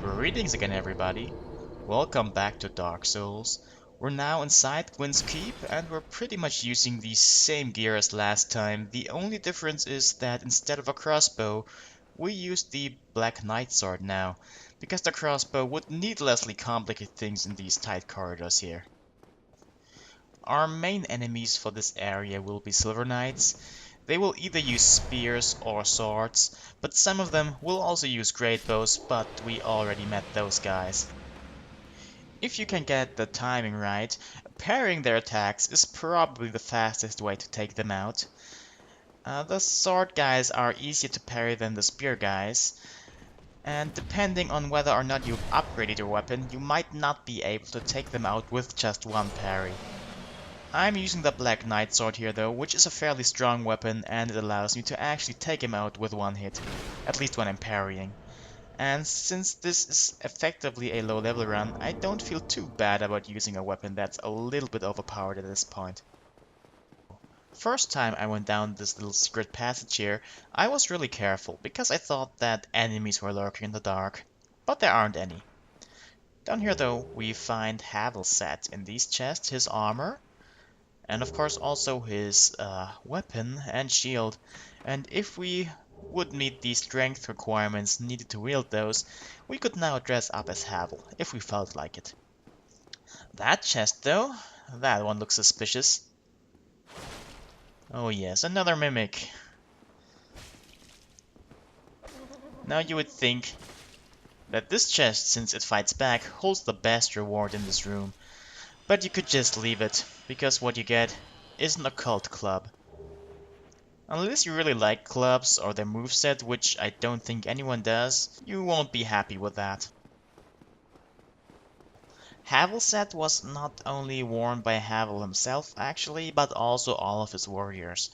Greetings again, everybody. Welcome back to Dark Souls. We're now inside Gwyn's Keep, and we're pretty much using the same gear as last time. The only difference is that instead of a crossbow, we use the Black Knight sword now, because the crossbow would needlessly complicate things in these tight corridors here. Our main enemies for this area will be Silver Knights. They will either use spears or swords, but some of them will also use great bows, but we already met those guys. If you can get the timing right, parrying their attacks is probably the fastest way to take them out. The sword guys are easier to parry than the spear guys, and depending on whether or not you've upgraded your weapon, you might not be able to take them out with just one parry. I'm using the Black Knight sword here though, which is a fairly strong weapon and it allows me to actually take him out with one hit, at least when I'm parrying. And since this is effectively a low level run, I don't feel too bad about using a weapon that's a little bit overpowered at this point. First time I went down this little secret passage here, I was really careful because I thought that enemies were lurking in the dark, but there aren't any. Down here though, we find Havel's set in these chests, his armor, and of course also his weapon and shield. And if we would meet the strength requirements needed to wield those, we could now dress up as Havel, if we felt like it. That chest though, that one looks suspicious. Oh yes, another mimic. Now you would think that this chest, since it fights back, holds the best reward in this room. But you could just leave it, because what you get is an occult club. Unless you really like clubs or their moveset, which I don't think anyone does, you won't be happy with that. Havel's set was not only worn by Havel himself actually, but also all of his warriors.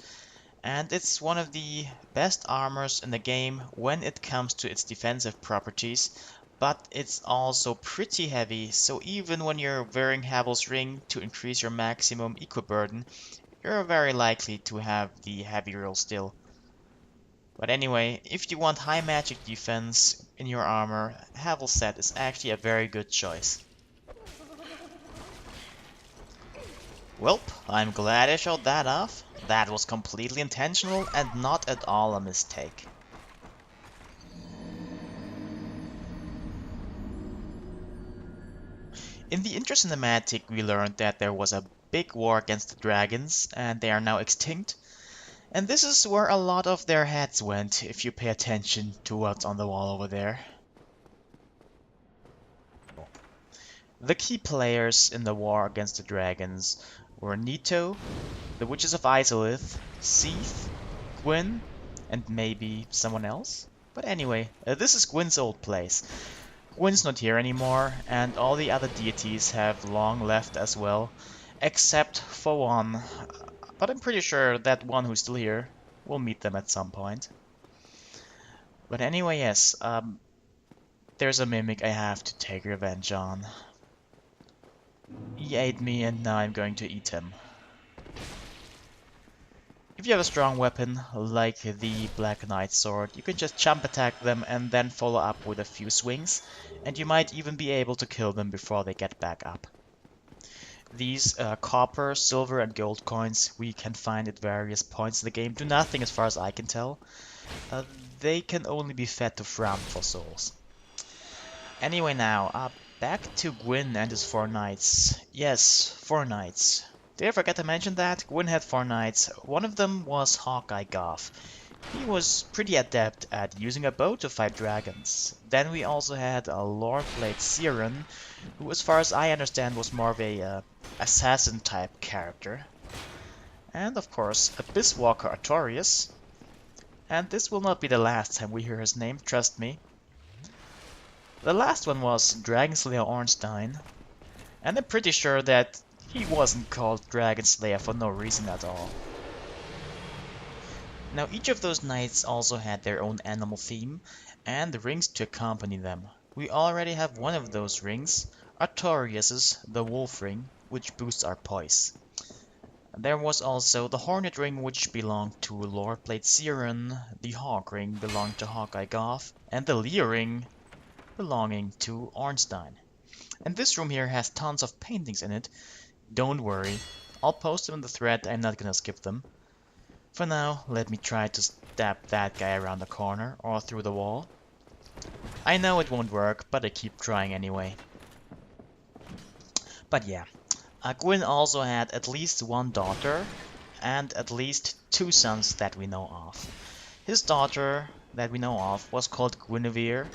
And it's one of the best armors in the game when it comes to its defensive properties, but it's also pretty heavy, so even when you're wearing Havel's ring to increase your maximum equi burden, you're very likely to have the heavy roll still. But anyway, if you want high magic defense in your armor, Havel's set is actually a very good choice. Welp, I'm glad I showed that off. That was completely intentional and not at all a mistake. In the intro cinematic, we learned that there was a big war against the dragons, and they are now extinct. And this is where a lot of their heads went, if you pay attention to what's on the wall over there. The key players in the war against the dragons were Nito, the Witches of Izalith, Seath, Gwyn, and maybe someone else? But anyway, this is Gwyn's old place. Gwyn's not here anymore, and all the other deities have long left as well, except for one. But I'm pretty sure that one who's still here will meet them at some point. But anyway, yes, there's a mimic I have to take revenge on. He ate me and now I'm going to eat him. If you have a strong weapon, like the Black Knight sword, you can just jump attack them and then follow up with a few swings, and you might even be able to kill them before they get back up. These copper, silver and gold coins we can find at various points in the game do nothing as far as I can tell. They can only be fed to Fram for souls. Anyway now, back to Gwyn and his 4 knights. Yes, 4 knights. Did I forget to mention that? Gwyn had 4 knights. One of them was Hawkeye Goth. He was pretty adept at using a bow to fight dragons. Then we also had a Lordblade Siren, who as far as I understand was more of a assassin type character. And of course, Abysswalker Artorias. And this will not be the last time we hear his name, trust me. The last one was Dragonslayer Ornstein, and I'm pretty sure that he wasn't called Dragonslayer for no reason at all. Now each of those knights also had their own animal theme, and the rings to accompany them. We already have one of those rings, Artorias's the Wolf Ring, which boosts our poise. There was also the Hornet Ring, which belonged to Lordblade Siren, the Hawk Ring belonged to Hawkeye Goth, and the Leer Ring belonging to Ornstein. And this room here has tons of paintings in it. Don't worry, I'll post them in the thread, I'm not gonna skip them. For now, let me try to stab that guy around the corner or through the wall. I know it won't work, but I keep trying anyway. But yeah, Gwyn also had at least one daughter and at least two sons that we know of. His daughter that we know of was called Guinevere,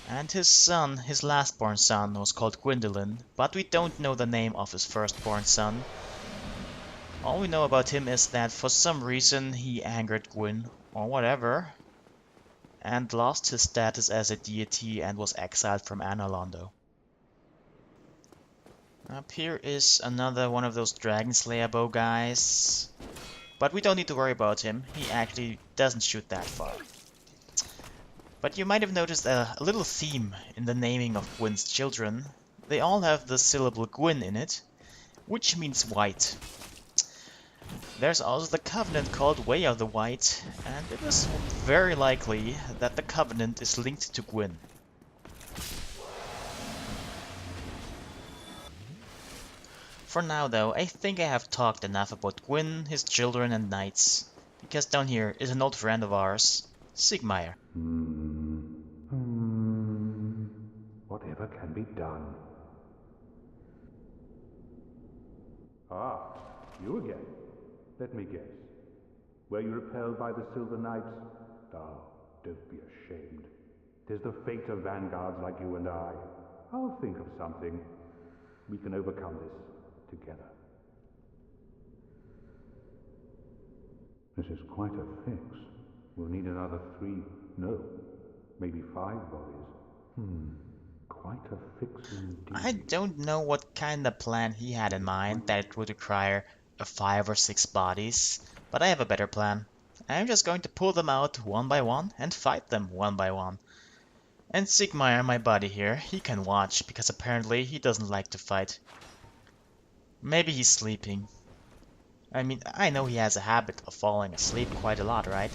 and his son, his last-born son, was called Gwyndolin, but we don't know the name of his firstborn son. All we know about him is that for some reason he angered Gwyn, or whatever, and lost his status as a deity and was exiled from Anor Londo. Up here is another one of those Dragon Slayer bow guys, but we don't need to worry about him, he actually doesn't shoot that far. But you might have noticed a little theme in the naming of Gwyn's children. They all have the syllable Gwyn in it, which means white. There's also the Covenant called Way of the White, and it is very likely that the Covenant is linked to Gwyn. For now though, I think I have talked enough about Gwyn, his children and knights, because down here is an old friend of ours, Sigmire. Whatever can be done. Ah, you again. Let me guess. Were you repelled by the Silver Knights? Ah, don't be ashamed. 'Tis the fate of vanguards like you and I. I'll think of something. We can overcome this together. This is quite a fix. We'll need another 3, no, maybe 5 bodies. Quite a fix indeed. I don't know what kind of plan he had in mind that it would require 5 or 6 bodies, but I have a better plan. I'm just going to pull them out one by one and fight them one by one. And Sigmire, my buddy here, he can watch, because apparently he doesn't like to fight. Maybe he's sleeping. I mean, I know he has a habit of falling asleep quite a lot, right?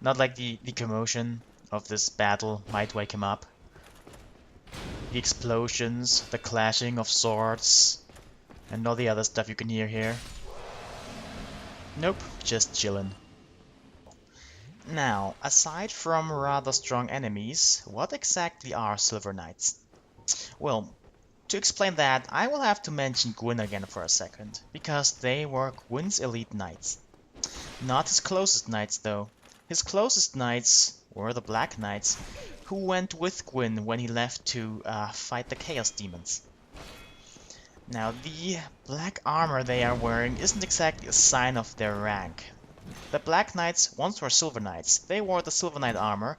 Not like the commotion of this battle might wake him up. The explosions, the clashing of swords, and all the other stuff you can hear here. Nope, just chillin'. Now, aside from rather strong enemies, what exactly are Silver Knights? Well, to explain that, I will have to mention Gwyn again for a second, because they were Gwyn's elite knights. Not his closest knights though. His closest knights were the Black Knights, who went with Gwyn when he left to fight the Chaos Demons. Now, the black armor they are wearing isn't exactly a sign of their rank. The Black Knights once were Silver Knights. They wore the Silver Knight armor,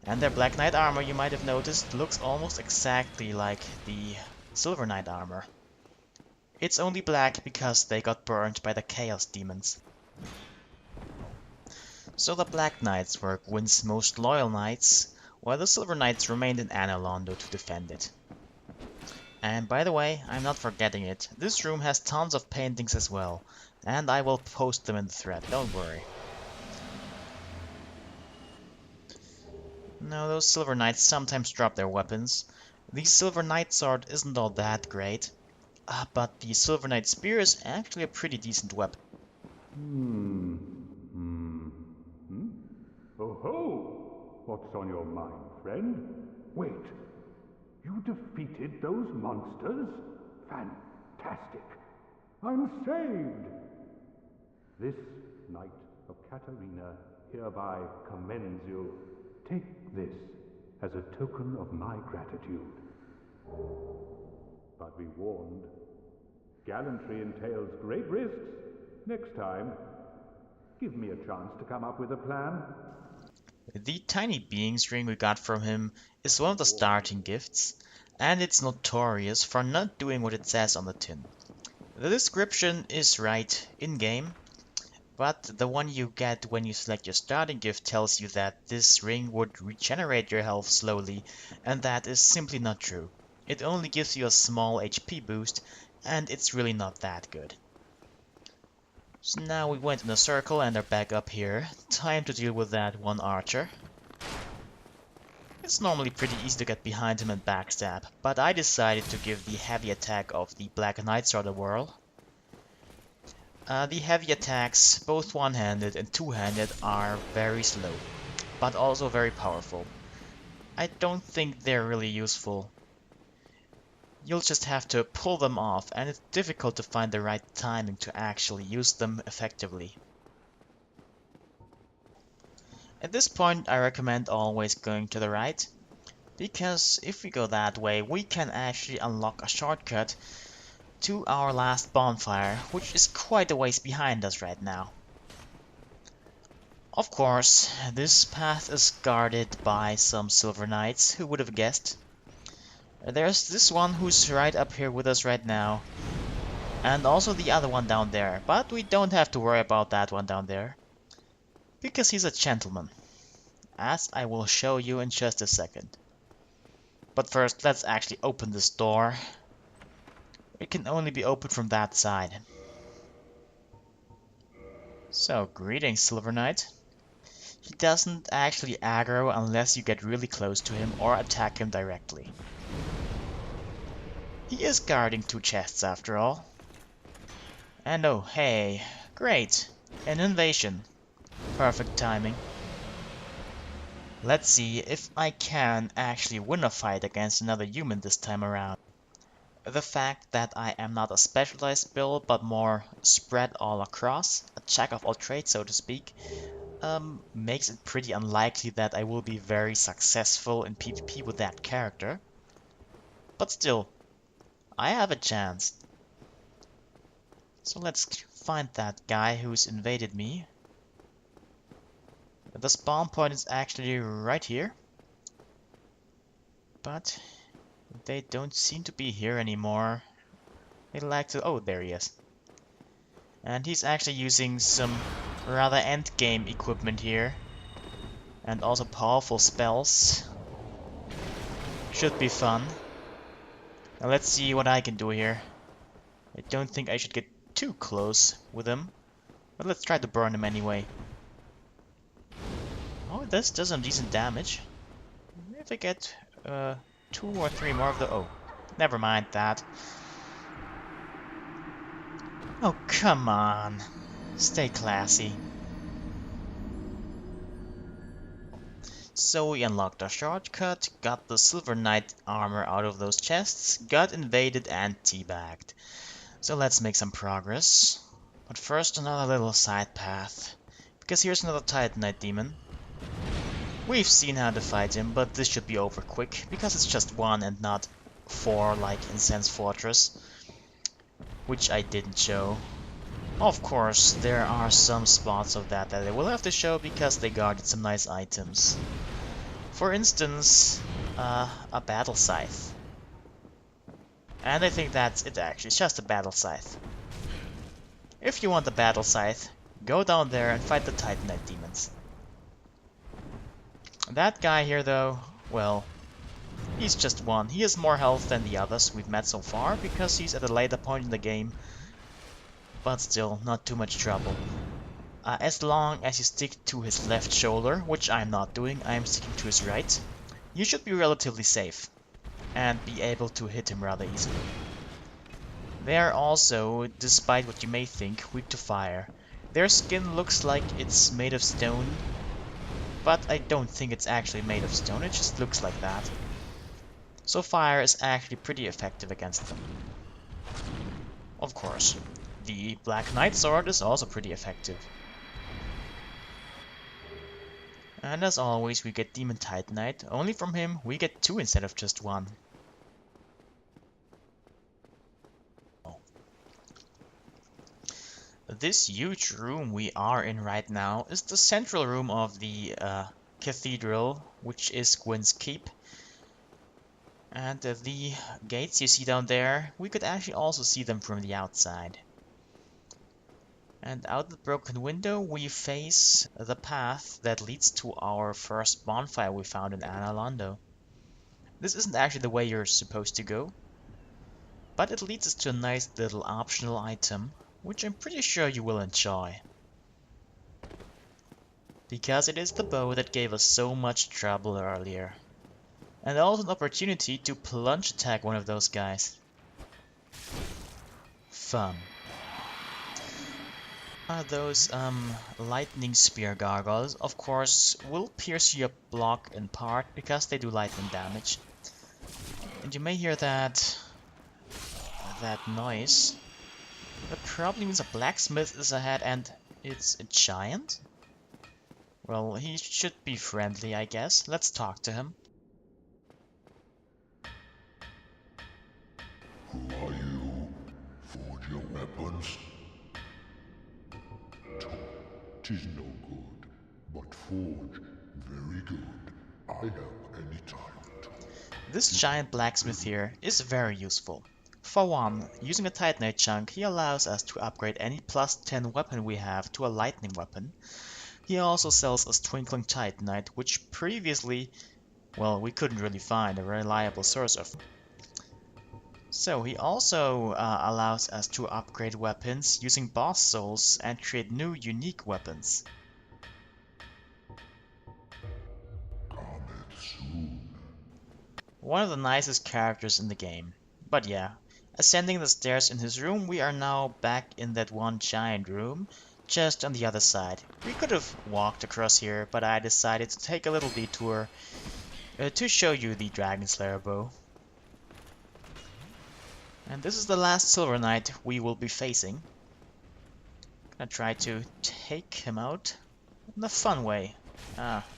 and their Black Knight armor, you might have noticed, looks almost exactly like the Silver Knight armor. It's only black because they got burned by the Chaos Demons. So the Black Knights were Gwyn's most loyal knights, while the Silver Knights remained in Anor Londo to defend it. And by the way, I'm not forgetting it, this room has tons of paintings as well, and I will post them in the thread, don't worry. Now those Silver Knights sometimes drop their weapons. The Silver Knight sword isn't all that great, but the Silver Knight spear is actually a pretty decent weapon. Oh ho! What's on your mind, friend? Wait, you defeated those monsters? Fantastic! I'm saved! This Knight of Katarina hereby commends you. Take this as a token of my gratitude. But be warned, gallantry entails great risks. Next time, give me a chance to come up with a plan. The tiny being's ring we got from him is one of the starting gifts, and it's notorious for not doing what it says on the tin. The description is right in-game, but the one you get when you select your starting gift tells you that this ring would regenerate your health slowly, and that is simply not true. It only gives you a small HP boost, and it's really not that good. So now we went in a circle and are back up here. Time to deal with that one archer. It's normally pretty easy to get behind him and backstab, but I decided to give the heavy attack of the Black Knight Sword a whirl. The heavy attacks, both one-handed and two-handed, are very slow, but also very powerful. I don't think they're really useful. You'll just have to pull them off, and it's difficult to find the right timing to actually use them effectively. At this point, I recommend always going to the right, because if we go that way, we can actually unlock a shortcut to our last bonfire, which is quite a ways behind us right now. Of course, this path is guarded by some Silver Knights, who would have guessed. There's this one who's right up here with us right now, and also the other one down there, but we don't have to worry about that one down there, because he's a gentleman, as I will show you in just a second. But first, let's actually open this door. It can only be opened from that side. So, greetings, Silver Knight. He doesn't actually aggro unless you get really close to him or attack him directly. He is guarding two chests after all. And oh, hey, great, an invasion. Perfect timing. Let's see if I can actually win a fight against another human this time around. The fact that I am not a specialized build, but more spread all across, a jack of all trades so to speak, makes it pretty unlikely that I will be very successful in PvP with that character. But still, I have a chance. So let's find that guy who's invaded me. The spawn point is actually right here. But they don't seem to be here anymore. They like to... oh, there he is. And he's actually using some rather endgame equipment here. And also powerful spells. Should be fun. Now let's see what I can do here. I don't think I should get too close with him. But let's try to burn him anyway. Oh, this does some decent damage. If I get 2 or 3 more of the... oh, never mind that. Oh, come on. Stay classy. So we unlocked our shortcut, got the Silver Knight armor out of those chests, got invaded and teabagged. So let's make some progress. But first another little side path. Because here's another Titanite demon. We've seen how to fight him, but this should be over quick, because it's just 1 and not 4 like in Sense Fortress. Which I didn't show. Of course, there are some spots of that I will have to show because they guarded some nice items. For instance, a battle scythe. And I think that's it actually, it's just a battle scythe. If you want a battle scythe, go down there and fight the Titanite demons. That guy here though, well, he's just 1. He has more health than the others we've met so far because he's at a later point in the game. But still, not too much trouble. As long as you stick to his left shoulder, which I'm not doing, I'm sticking to his right, you should be relatively safe and be able to hit him rather easily. They are also, despite what you may think, weak to fire. Their skin looks like it's made of stone, but I don't think it's actually made of stone, it just looks like that. So fire is actually pretty effective against them. Of course, the Black Knight Sword is also pretty effective. And as always, we get Demon Titanite. Only from him, we get 2 instead of just 1. This huge room we are in right now is the central room of the cathedral, which is Gwyn's Keep. And the gates you see down there, we could actually also see them from the outside. And out the broken window we face the path that leads to our first bonfire we found in Anor Londo. This isn't actually the way you're supposed to go, but it leads us to a nice little optional item, which I'm pretty sure you will enjoy. Because it is the bow that gave us so much trouble earlier. And also an opportunity to plunge attack one of those guys. Fun. Those lightning spear gargoyles, of course, will pierce your block in part because they do lightning damage. And you may hear that noise. That probably means a blacksmith is ahead and it's a giant? Well, he should be friendly, I guess. Let's talk to him. Who are you? Forge your weapons? Tis no good, but forge very good. I have any time to. This giant blacksmith here is very useful. For one, using a Titanite chunk, he allows us to upgrade any plus 10 weapon we have to a lightning weapon. He also sells us twinkling Titanite, which previously, well, we couldn't really find a reliable source of. So he also allows us to upgrade weapons using boss souls and create new unique weapons. Cometh soon. One of the nicest characters in the game. But yeah, ascending the stairs in his room, we are now back in that one giant room, just on the other side. We could have walked across here, but I decided to take a little detour to show you the Dragon Slayer bow. And this is the last Silver Knight we will be facing. Gonna try to take him out in a fun way.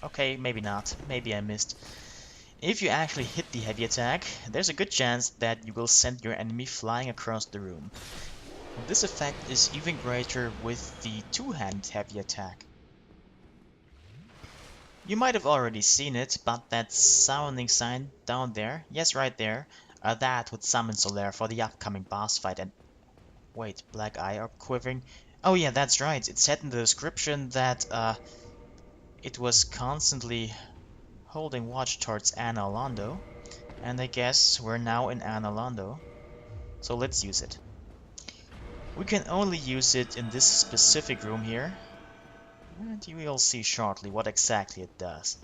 Okay, maybe not. Maybe I missed. If you actually hit the heavy attack, there's a good chance that you will send your enemy flying across the room. This effect is even greater with the two-handed heavy attack. You might have already seen it, but that summoning sign down there, yes right there, that would summon Solaire for the upcoming boss fight. And wait, Black Eye Orb quivering? Oh yeah, that's right, it said in the description that it was constantly holding watch towards Anor Londo, and I guess we're now in Anor Londo, so let's use it. We can only use it in this specific room here, and you will see shortly what exactly it does.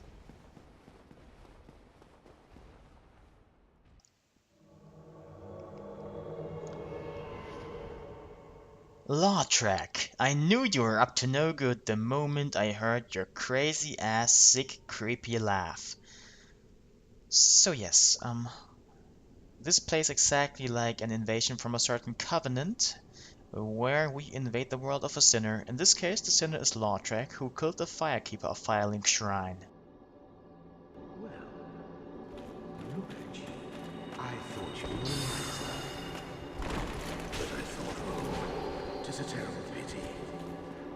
Lautrec, I knew you were up to no good the moment I heard your crazy ass sick creepy laugh. So yes, this plays exactly like an invasion from a certain covenant, where we invade the world of a sinner. In this case, the sinner is Lautrec, who killed the Firekeeper of Firelink Shrine. Well, look at you. I thought you were wiser. But I thought, oh, 'tis a terrible pity.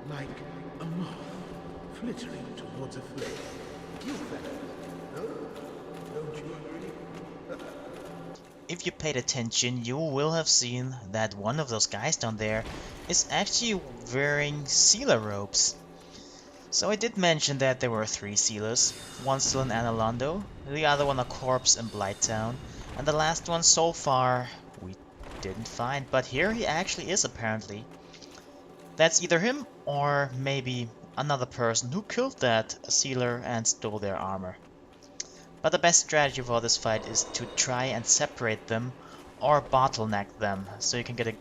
Like a moth flittering towards a flame. You fellas, no? Don't you agree? If you paid attention, you will have seen that one of those guys down there is actually wearing sealer robes. So I did mention that there were 3 sealers, one still in Anor Londo, the other one a corpse in Blighttown, and the last one so far we didn't find, but here he actually is apparently. That's either him or maybe another person who killed that sealer and stole their armor. But the best strategy for this fight is to try and separate them or bottleneck them, so you can get a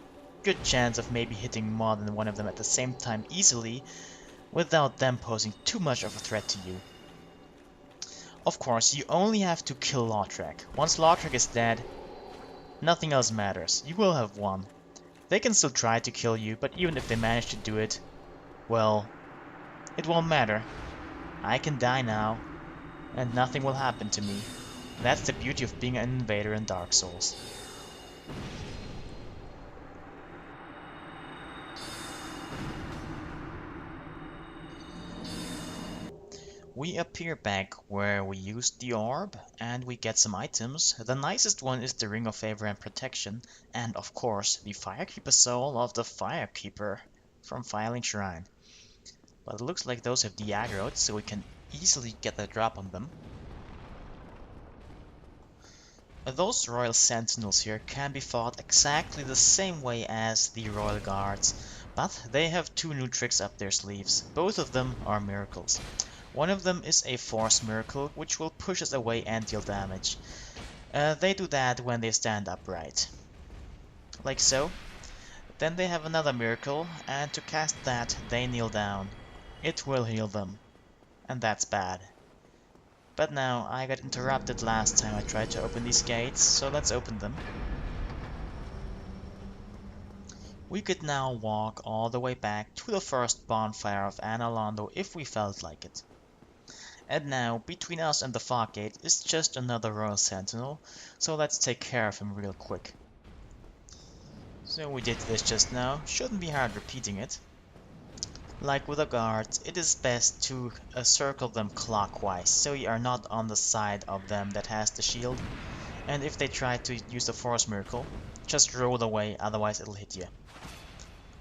good chance of maybe hitting more than one of them at the same time easily, without them posing too much of a threat to you. Of course, you only have to kill Lautrec. Once Lautrec is dead, nothing else matters. You will have won. They can still try to kill you, but even if they manage to do it, well, it won't matter. I can die now, and nothing will happen to me. That's the beauty of being an invader in Dark Souls. We appear back where we used the orb, and we get some items. The nicest one is the Ring of Favor and Protection, and of course the Firekeeper Soul of the Firekeeper from Firelink Shrine. But it looks like those have de-aggroed, so we can easily get a drop on them. Those Royal Sentinels here can be fought exactly the same way as the Royal Guards, but they have 2 new tricks up their sleeves. Both of them are miracles. One of them is a Force Miracle, which will push us away and deal damage. They do that when they stand upright. Like so. Then they have another Miracle, and to cast that, they kneel down. It will heal them. And that's bad. But now, I got interrupted last time I tried to open these gates, so let's open them. We could now walk all the way back to the first bonfire of Anor Londo if we felt like it. And now, between us and the fog gate is just another Royal Sentinel, so let's take care of him real quick. So we did this just now, shouldn't be hard repeating it. Like with the guards, it is best to circle them clockwise, so you are not on the side of them that has the shield. And if they try to use the Force Miracle, just roll away, otherwise it'll hit you.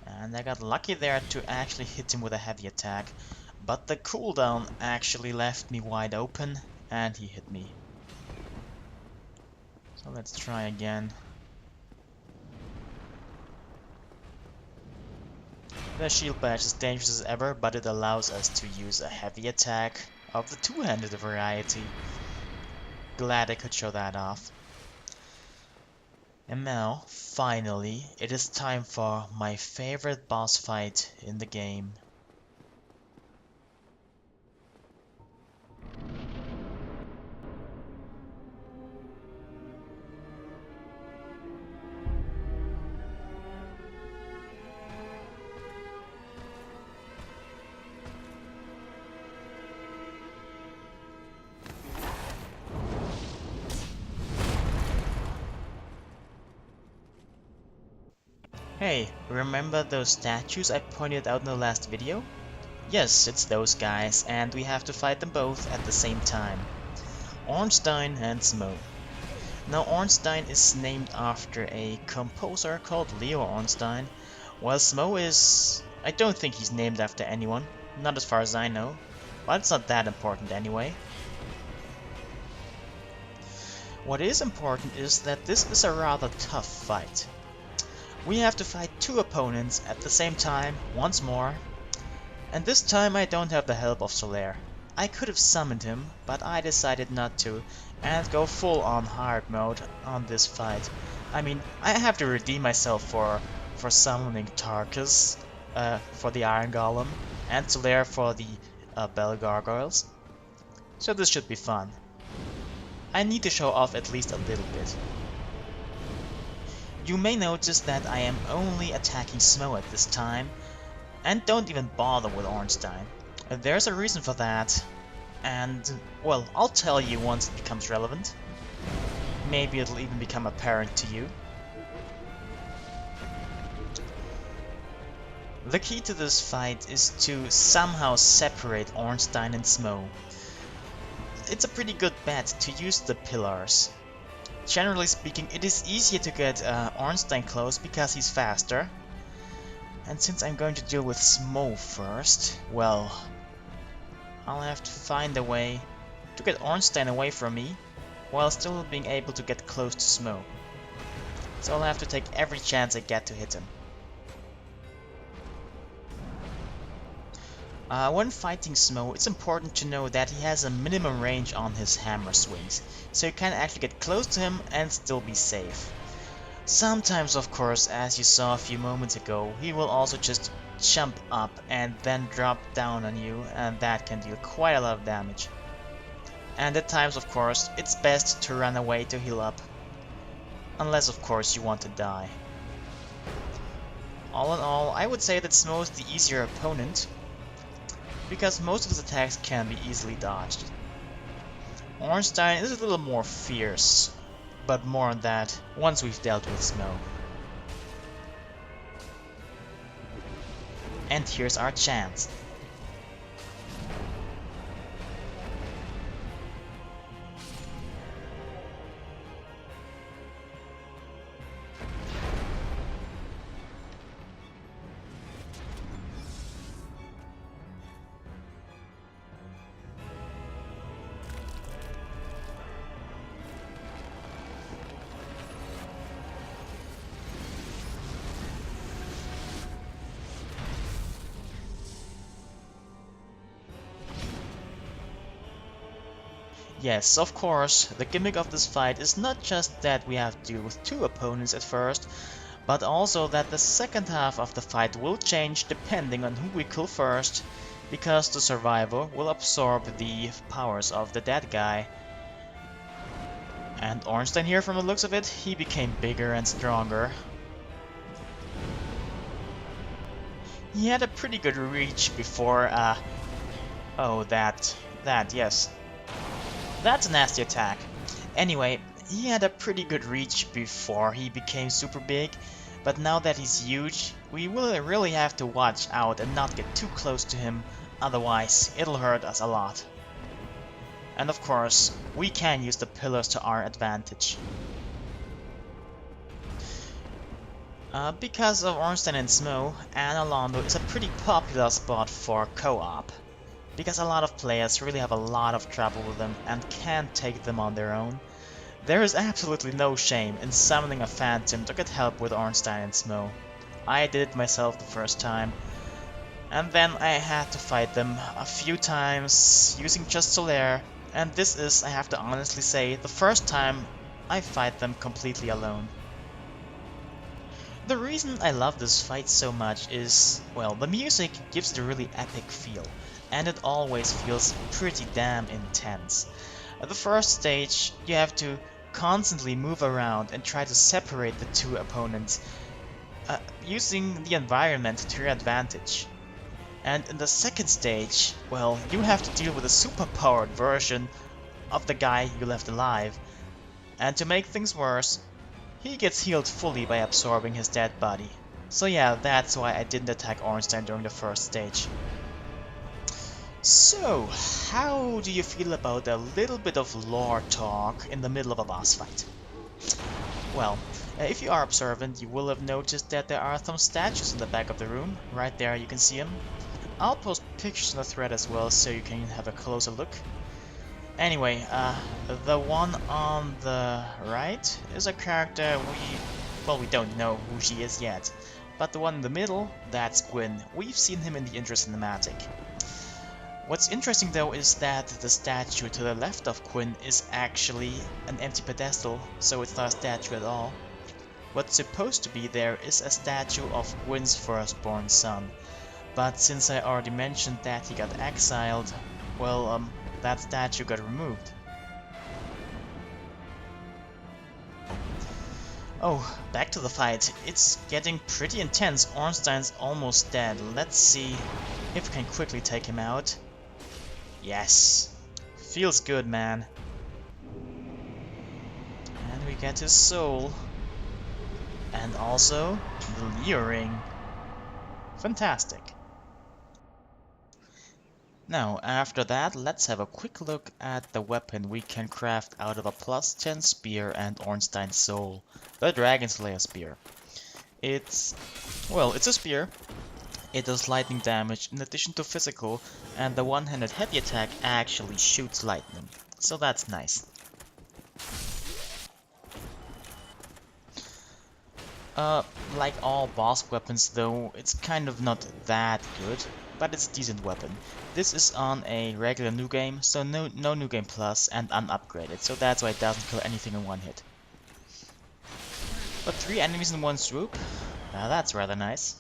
And I got lucky there to actually hit him with a heavy attack, but the cooldown actually left me wide open, and he hit me. So let's try again. The shield badge is dangerous as ever, but it allows us to use a heavy attack of the two-handed variety. Glad I could show that off. And now, finally, it is time for my favorite boss fight in the game. Hey, remember those statues I pointed out in the last video? Yes, it's those guys, and we have to fight them both at the same time. Ornstein and Smough. Now Ornstein is named after a composer called Leo Ornstein, while Smough is... I don't think he's named after anyone, not as far as I know, but it's not that important anyway. What is important is that this is a rather tough fight. We have to fight two opponents at the same time, once more. And this time I don't have the help of Solaire. I could have summoned him, but I decided not to, and go full on hard mode on this fight. I mean, I have to redeem myself for summoning Tarkus, for the Iron Golem, and Solaire for the Bell Gargoyles. So this should be fun. I need to show off at least a little bit. You may notice that I am only attacking Smough at this time, and don't even bother with Ornstein. There's a reason for that, and, well, I'll tell you once it becomes relevant. Maybe it'll even become apparent to you. The key to this fight is to somehow separate Ornstein and Smough. It's a pretty good bet to use the pillars. Generally speaking, it is easier to get Ornstein close because he's faster. And since I'm going to deal with Smough first, well, I'll have to find a way to get Ornstein away from me, while still being able to get close to Smough. So I'll have to take every chance I get to hit him. When fighting Smough, it's important to know that he has a minimum range on his hammer swings, so you can actually get close to him and still be safe. Sometimes, of course, as you saw a few moments ago, he will also just jump up and then drop down on you, and that can deal quite a lot of damage. And at times, of course, it's best to run away to heal up. Unless, of course, you want to die. All in all, I would say that Smough is the easier opponent, because most of his attacks can be easily dodged. Ornstein is a little more fierce, but more on that once we've dealt with Smough. And here's our chance. Yes, of course, the gimmick of this fight is not just that we have to deal with two opponents at first, but also that the second half of the fight will change depending on who we kill first, because the survivor will absorb the powers of the dead guy. And Ornstein here, from the looks of it, he became bigger and stronger. He had a pretty good reach before, oh, yes. That's a nasty attack. Anyway, he had a pretty good reach before he became super big, but now that he's huge, we will really have to watch out and not get too close to him, otherwise it'll hurt us a lot. And of course, we can use the pillars to our advantage. Because of Ornstein and Smo, Anor Londo is a pretty popular spot for co-op, because a lot of players really have a lot of trouble with them and can't take them on their own. There is absolutely no shame in summoning a phantom to get help with Ornstein and Smo. I did it myself the first time, and then I had to fight them a few times using just Solaire, and this is, I have to honestly say, the first time I fight them completely alone. The reason I love this fight so much is, well, the music gives it a really epic feel, and it always feels pretty damn intense. At the first stage, you have to constantly move around and try to separate the two opponents, using the environment to your advantage. And in the second stage, well, you have to deal with a superpowered version of the guy you left alive. And to make things worse, he gets healed fully by absorbing his dead body. So yeah, that's why I didn't attack Ornstein during the first stage. So, how do you feel about a little bit of lore talk in the middle of a boss fight? Well, if you are observant, you will have noticed that there are some statues in the back of the room. Right there, you can see them. I'll post pictures in the thread as well, so you can have a closer look. Anyway, the one on the right is a character we don't know who she is yet. But the one in the middle, that's Gwyn. We've seen him in the intro cinematic. What's interesting though is that the statue to the left of Gwyn is actually an empty pedestal, so it's not a statue at all. What's supposed to be there is a statue of Gwyn's firstborn son. But since I already mentioned that he got exiled, well, that statue got removed. Oh, back to the fight. It's getting pretty intense. Ornstein's almost dead. Let's see if we can quickly take him out. Yes. Feels good, man. And we get his soul. And also the Leo ring. Fantastic. Now, after that, let's have a quick look at the weapon we can craft out of a +10 spear and Ornstein's soul, the Dragon Slayer spear. It's a spear. It does lightning damage in addition to physical, and the one-handed heavy attack actually shoots lightning, so that's nice. Like all boss weapons though, it's kind of not that good, but it's a decent weapon. This is on a regular new game, so no new game plus and unupgraded, so that's why it doesn't kill anything in one hit. But 3 enemies in one swoop, now that's rather nice.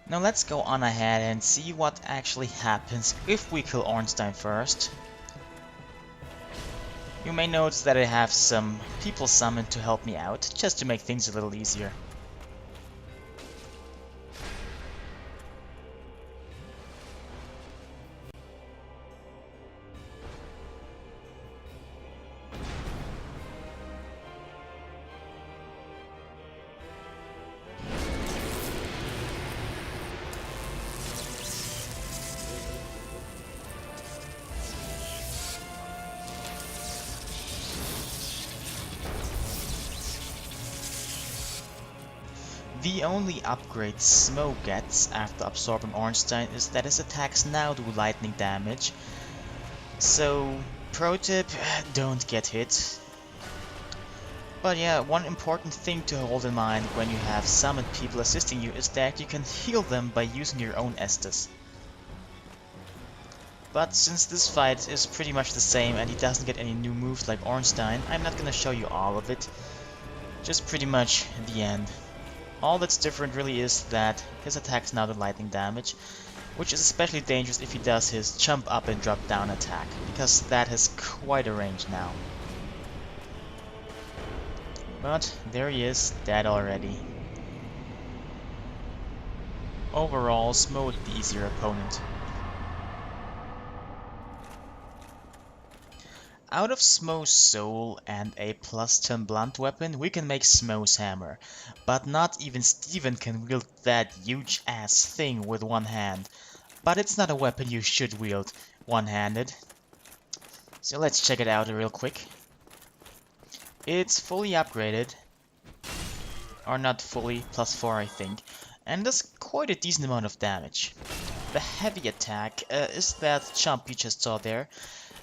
Now let's go on ahead and see what actually happens if we kill Ornstein first. You may notice that I have some people summoned to help me out, just to make things a little easier. The only upgrade Smo gets after absorbing Ornstein is that his attacks now do lightning damage. So, pro tip, don't get hit. But yeah, one important thing to hold in mind when you have summoned people assisting you is that you can heal them by using your own Estus. But since this fight is pretty much the same and he doesn't get any new moves like Ornstein, I'm not gonna show you all of it. Just pretty much the end. All that's different really is that his attacks now do lightning damage, which is especially dangerous if he does his jump up and drop down attack, because that has quite a range now. But there he is, dead already. Overall, Smo the easier opponent. Out of Smo's soul and a +10 blunt weapon, we can make Smo's hammer, but not even Steven can wield that huge ass thing with one hand. But it's not a weapon you should wield one-handed. So let's check it out real quick. It's fully upgraded, or not fully, +4 I think, and does quite a decent amount of damage. The heavy attack is that jump you just saw there,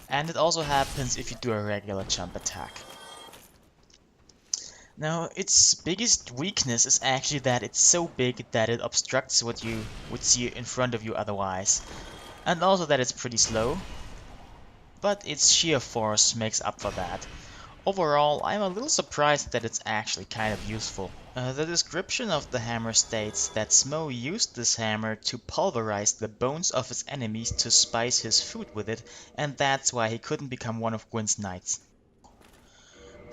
and it also happens if you do a regular jump attack. Now, its biggest weakness is actually that it's so big that it obstructs what you would see in front of you otherwise, and also that it's pretty slow, but its sheer force makes up for that. Overall, I'm a little surprised that it's actually kind of useful. The description of the hammer states that Smo used this hammer to pulverize the bones of his enemies to spice his food with it, and that's why he couldn't become one of Gwyn's knights.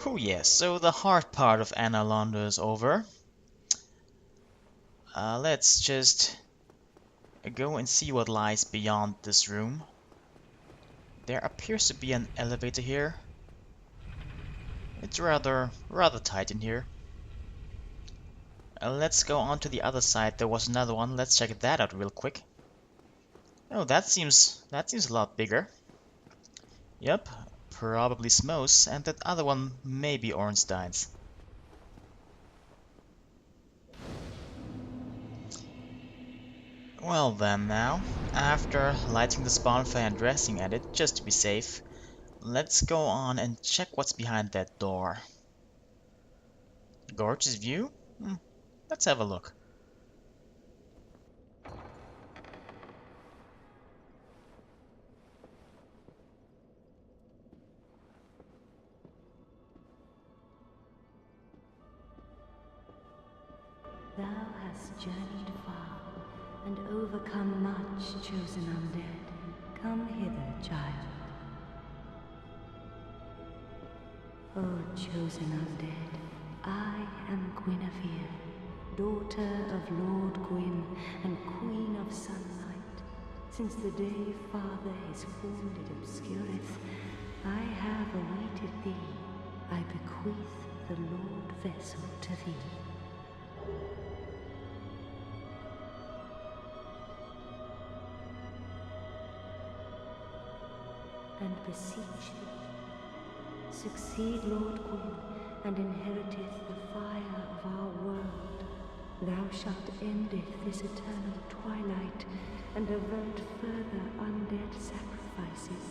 Oh yes, so the hard part of Anor Londo is over. Let's just go and see what lies beyond this room. There appears to be an elevator here. It's rather tight in here. Let's go on to the other side. There was another one. Let's check that out real quick. Oh, that seems a lot bigger. Yep, probably Smo's, and that other one may be Ornstein's. Well then now, after lighting this bonfire and dressing at it, just to be safe, let's go on and check what's behind that door. Gorgeous view? Let's have a look. Thou hast journeyed far, and overcome much, chosen undead. Come hither, child. O chosen undead, I am Guinevere, daughter of Lord Gwyn and Queen of Sunlight. Since the day Father his form did obscureth, I have awaited thee. I bequeath the Lord vessel to thee. And beseech thee, succeed Lord Gwyn, and inheriteth the fire of our world. Thou shalt endeth this eternal twilight, and avert further undead sacrifices.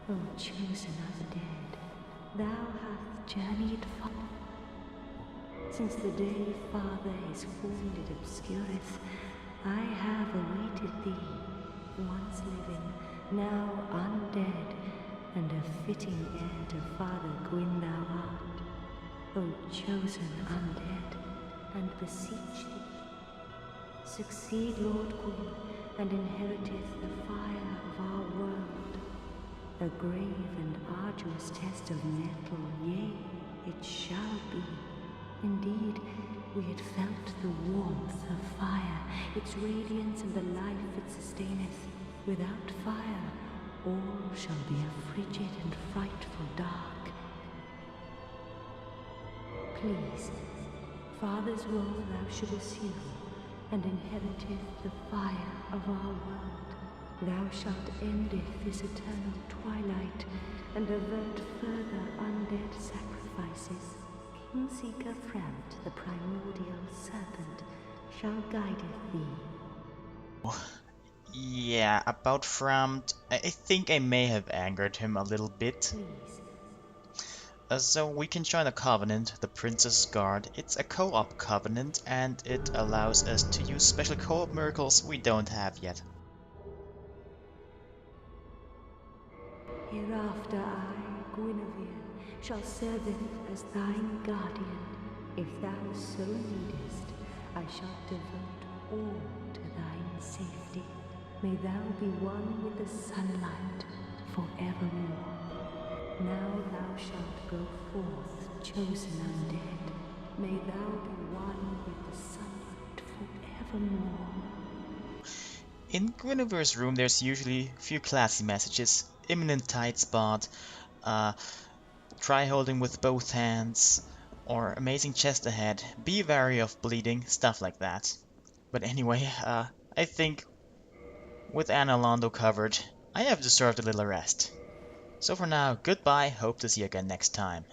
O chosen undead, thou hast journeyed far. Since the day Father his form did obscureth, I have awaited thee, once living, now undead, and a fitting heir to Father Gwyn thou art. O chosen undead, and beseech thee, succeed Lord Gwyn, and inheriteth the fire of our world. A grave and arduous test of metal, yea, it shall be. Indeed, we had felt the warmth of fire, its radiance and the life it sustaineth. Without fire, all shall be a frigid and frightful dark. Please, Father's role thou should assume, and inheriteth the fire of our world. Thou shalt endeth this eternal twilight, and avert further undead sacrifices. Kingseeker Framt, the primordial serpent, shall guideth thee. Yeah, about Framd, I think I may have angered him a little bit. Please. So we can join a covenant, the Princess Guard. It's a co-op covenant, and it allows us to use special co-op miracles we don't have yet. Hereafter I, Guinevere, shall serveth as thine guardian. If thou so needest, I shall devote all to thine safety. May thou be one with the sunlight forevermore. Now thou shalt go forth, chosen undead. May thou be one with the sunlight forevermore. In Guinevere's room, there's usually a few classy messages. Imminent tight spot, try holding with both hands, or amazing chest ahead, be wary of bleeding, stuff like that. But anyway, I think with Anor Londo covered, I have deserved a little rest. So for now, goodbye, hope to see you again next time.